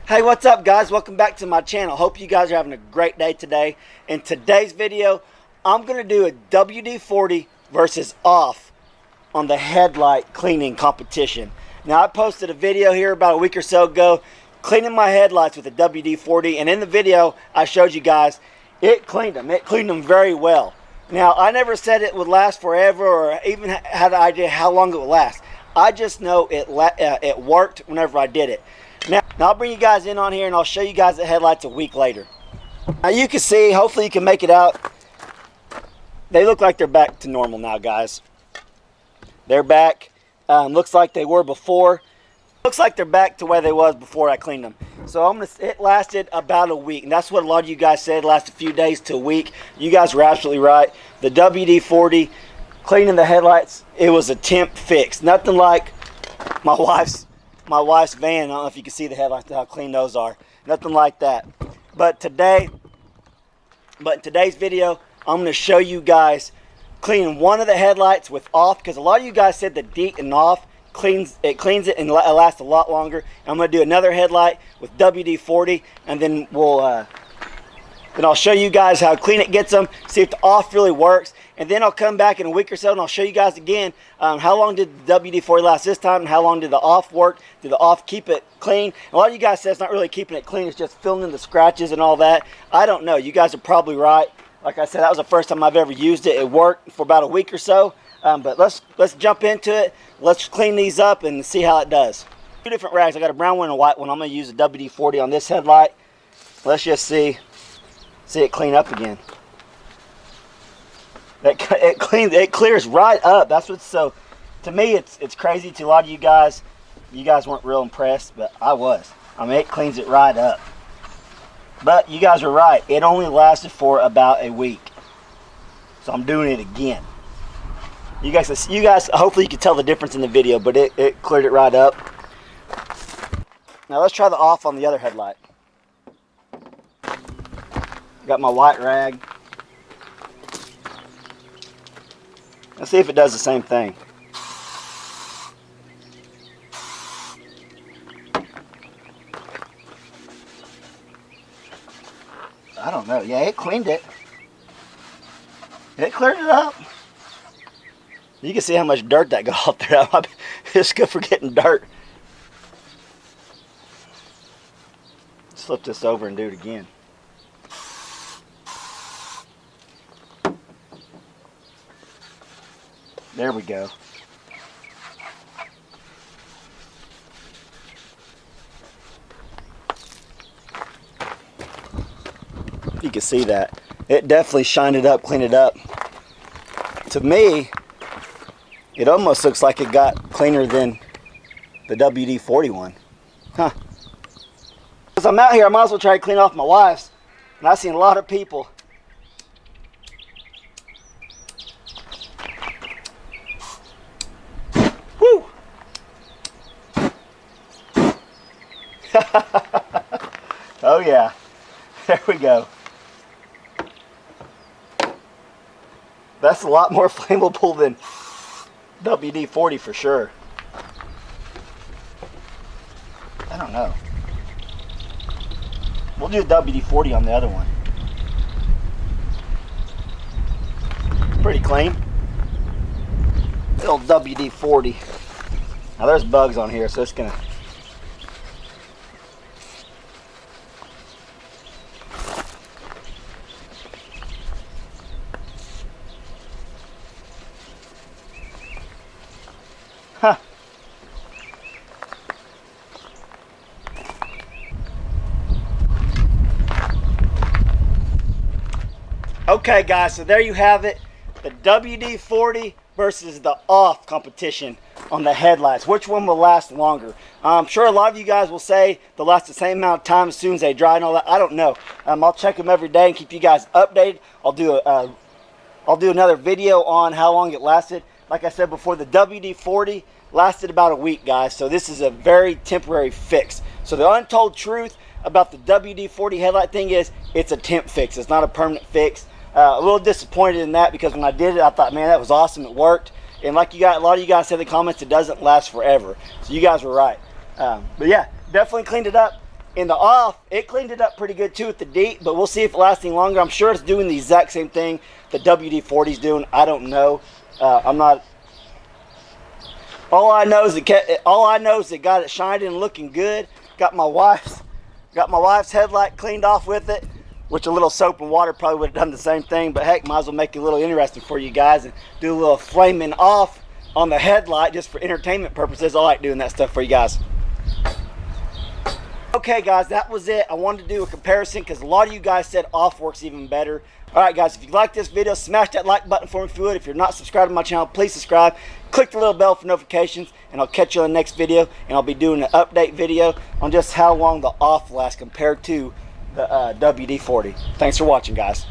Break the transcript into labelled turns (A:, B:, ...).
A: Hey, what's up guys? Welcome back to my channel. Hope you guys are having a great day today. In today's video, I'm going to do a WD-40 versus off on the headlight cleaning competition. Now, I posted a video here about a week or so ago cleaning my headlights with a WD-40, and in the video I showed you guys it cleaned them. It cleaned them very well. Now, I never said it would last forever or even had an idea how long it would last. I just know it worked whenever I did it. Now I'll bring you guys in on here and I'll show you guys the headlights a week later. Now you can see, hopefully you can make it out. They look like they're back to normal now, guys. They're back. Looks like they were before. Looks like they're back to where they was before I cleaned them. So it lasted about a week. And that's what a lot of you guys said, lasted a few days to a week. You guys were absolutely right. The WD-40, cleaning the headlights, it was a temp fix. Nothing like my wife's van. I don't know if you can see the headlights, how clean those are. Nothing like that. But in today's video, I'm going to show you guys cleaning one of the headlights with off, because a lot of you guys said the DEET and off cleans it and it lasts a lot longer. I'm going to do another headlight with WD-40, and then I'll show you guys how clean it gets them, see if the off really works, and then I'll come back in a week or so and I'll show you guys again how long did the WD-40 last this time and how long did the off work. Did the off keep it clean? A lot of you guys said it's not really keeping it clean, it's just filling in the scratches and all that. I don't know. You guys are probably right. Like I said, that was the first time I've ever used it. It worked for about a week or so, but let's jump into it. Let's clean these up and see how it does. Two different rags. I got a brown one and a white one. I'm going to use a WD-40 on this headlight. Let's just see it clean up again. It clears right up. That's what's so, to me it's crazy. To a lot of you guys weren't real impressed, but I was. I mean, it cleans it right up. But you guys are right, it only lasted for about a week, so I'm doing it again. You guys hopefully you can tell the difference in the video, but it cleared it right up. Now let's try the off on the other headlight. Got my white rag. Let's see if it does the same thing. I don't know. Yeah, it cleaned it. It cleared it up. You can see how much dirt that got off there. It's good for getting dirt. Let's flip this over and do it again. There we go. You can see that. It definitely shined it up, cleaned it up. To me, it almost looks like it got cleaner than the WD-40 one. Huh. Because I'm out here, I might as well try to clean off my wife's. And I've seen a lot of people oh yeah, there we go. That's a lot more flammable than WD-40 for sure. I don't know. We'll do WD-40 on the other one. Pretty clean. Little WD-40. Now there's bugs on here, so it's gonna. Huh. Okay guys, so there you have it. The WD-40 versus the off competition on the headlights. Which one will last longer? I'm sure a lot of you guys will say they'll last the same amount of time as soon as they dry and all that. I don't know. I'll check them every day and keep you guys updated. I'll do another video on how long it lasted. Like I said before, the WD-40 lasted about a week, guys. So this is a very temporary fix. So the untold truth about the WD-40 headlight thing is it's a temp fix. It's not a permanent fix. A little disappointed in that because when I did it, I thought, man, that was awesome. It worked. And like a lot of you guys said in the comments, it doesn't last forever. So you guys were right. But yeah, definitely cleaned it up. In the off, it cleaned it up pretty good too with the deep, but we'll see if it lasts any longer. I'm sure it's doing the exact same thing the WD-40 is doing. I don't know. I'm not. All I know is it got it shining and looking good. Got my wife's headlight cleaned off with it, which a little soap and water probably would have done the same thing. But heck, might as well make it a little interesting for you guys and do a little flaming off on the headlight just for entertainment purposes. I like doing that stuff for you guys. Okay guys, that was it. I wanted to do a comparison because a lot of you guys said off works even better. Alright guys, if you like this video, smash that like button for me if you would. If you're not subscribed to my channel, please subscribe. Click the little bell for notifications, and I'll catch you on the next video. And I'll be doing an update video on just how long the off lasts compared to the WD-40. Thanks for watching, guys.